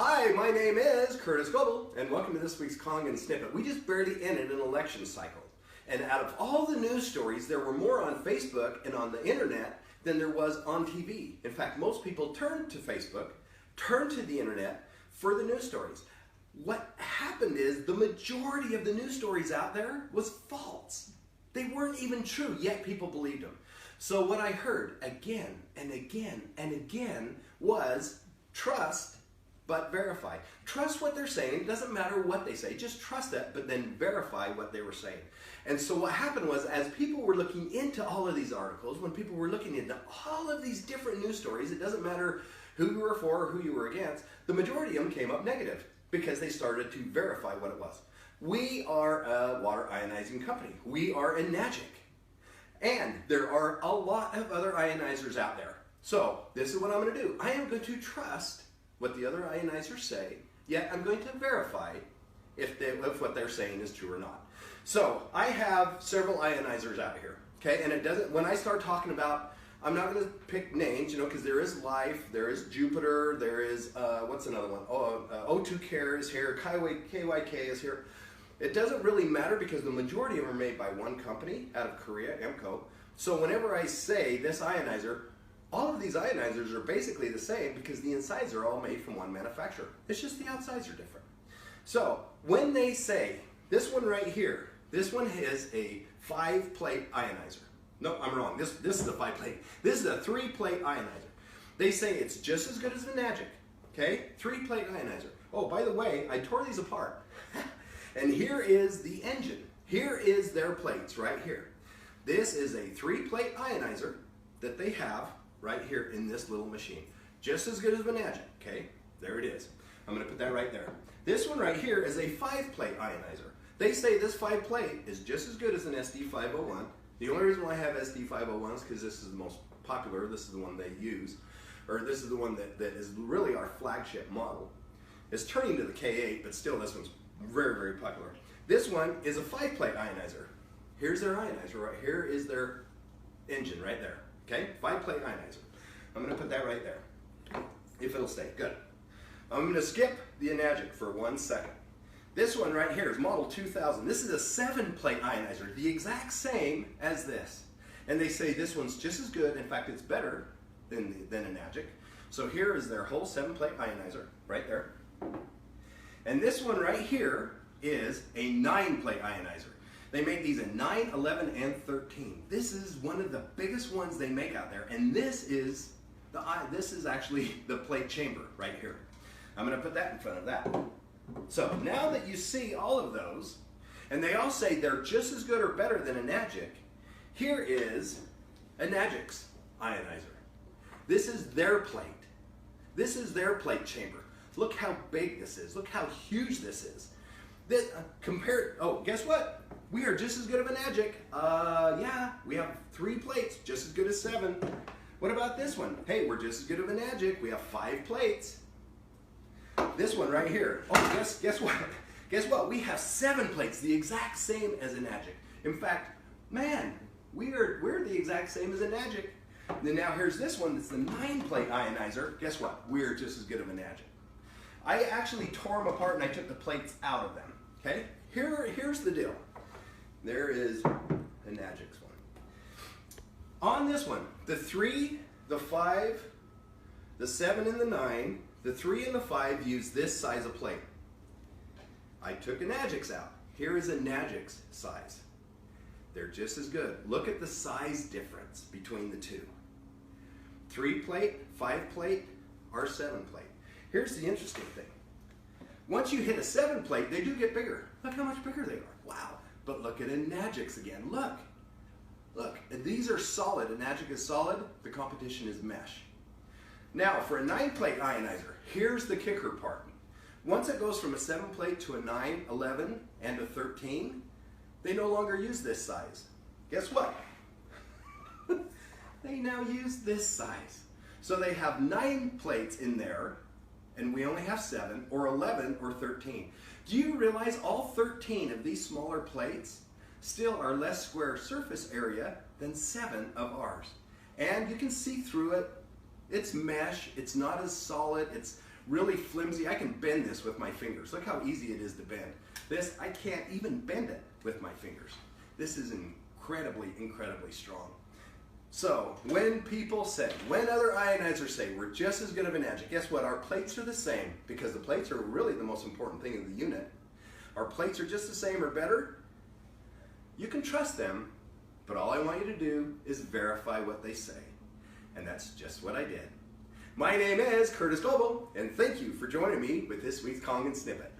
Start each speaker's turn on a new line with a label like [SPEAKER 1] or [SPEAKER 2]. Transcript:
[SPEAKER 1] Hi, my name is Curtis Goebel, and welcome to this week's Kangen snippet. We just barely ended an election cycle, and out of all the news stories, there were more on Facebook and on the internet than there was on TV. In fact, most people turned to Facebook, turned to the internet for the news stories. What happened is the majority of the news stories out there was false. They weren't even true, yet people believed them. So what I heard again and again and again was trust but verify. Trust what they're saying. It doesn't matter what they say. Just trust it, but then verify what they were saying. And so what happened was, as people were looking into all of these articles, when people were looking into all of these different news stories, it doesn't matter who you were for or who you were against, the majority of them came up negative because they started to verify what it was. We are a water ionizing company. We are Enagic. And there are a lot of other ionizers out there. So this is what I'm going to do. I am going to trust what the other ionizers say, yet I'm going to verify if what they're saying is true or not. So I have several ionizers out here, okay? And it doesn't, when I start talking about, I'm not going to pick names, you know, because there is Life, there is Jupiter, there is, what's another one? O2 Care is here, KYK is here. It doesn't really matter because the majority of them are made by one company out of Korea, EMCO. So whenever I say this ionizer, all of these ionizers are basically the same because the insides are all made from one manufacturer. It's just the outsides are different. So when they say, this one right here, this one is a 5-plate ionizer. No, I'm wrong. This is a 5-plate. This is a 3-plate ionizer. They say it's just as good as Enagic. Okay? 3-plate ionizer. Oh, by the way, I tore these apart. And here is the engine. Here is their plates right here. This is a 3-plate ionizer that they have right here in this little machine. Just as good as Enagic, okay? There it is. I'm going to put that right there. This one right here is a 5-plate ionizer. They say this 5-plate is just as good as an SD501. The only reason why I have SD501 is because this is the most popular. This is the one they use. Or this is the one that is really our flagship model. It's turning to the K8, but still this one's very, very popular. This one is a 5-plate ionizer. Here's their ionizer right here. Is their engine right there. Okay, 5-plate ionizer. I'm going to put that right there, if it'll stay. Good. I'm going to skip the Enagic for 1 second. This one right here is model 2000. This is a 7-plate ionizer, the exact same as this. And they say this one's just as good. In fact, it's better than Enagic. So here is their whole 7-plate ionizer right there. And this one right here is a 9-plate ionizer. They make these in 9, 11, and 13. This is one of the biggest ones they make out there, and this is actually the plate chamber right here. I'm going to put that in front of that. So now that you see all of those, and they all say they're just as good or better than Enagic, here is Enagic's ionizer. This is their plate. This is their plate chamber. Look how big this is. Look how huge this is. Oh, guess what? We are just as good of Enagic. Yeah, we have 3 plates, just as good as 7. What about this one? Hey, we're just as good of Enagic. We have 5 plates. This one right here. Oh, guess what? Guess what? We have 7 plates, the exact same as Enagic. In fact, man, we're the exact same as Enagic. Then now here's this one that's the 9-plate ionizer. Guess what? We're just as good of Enagic. I actually tore them apart and I took the plates out of them. Okay? Here's the deal. There is Enagic's one. On this one, the 3, the 5, the 7, and the 9, the 3 and the 5 use this size of plate. I took Enagic's out. Here is Enagic's size. They're just as good. Look at the size difference between the two. 3-plate, 5-plate, or 7-plate. Here's the interesting thing. Once you hit a 7-plate, they do get bigger. Look how much bigger they are. Wow. But look at Enagic's again. Look. Look. And these are solid. Enagic is solid. The competition is mesh. Now, for a 9-plate ionizer, here's the kicker part. Once it goes from a 7-plate to a 9, 11, and a 13, they no longer use this size. Guess what? They now use this size. So they have 9 plates in there, and we only have 7, or 11, or 13. Do you realize all 13 of these smaller plates still are less square surface area than 7 of ours? And you can see through it. It's mesh. It's not as solid. It's really flimsy. I can bend this with my fingers. Look how easy it is to bend. This, I can't even bend it with my fingers. This is incredibly, incredibly strong. So, when people say, when other ionizers say we're just as good of an adjunct, guess what? Our plates are the same, because the plates are really the most important thing in the unit. Our plates are just the same or better. You can trust them, but all I want you to do is verify what they say. And that's just what I did. My name is Curtis Goebel, and thank you for joining me with this week's Kangen Snippet.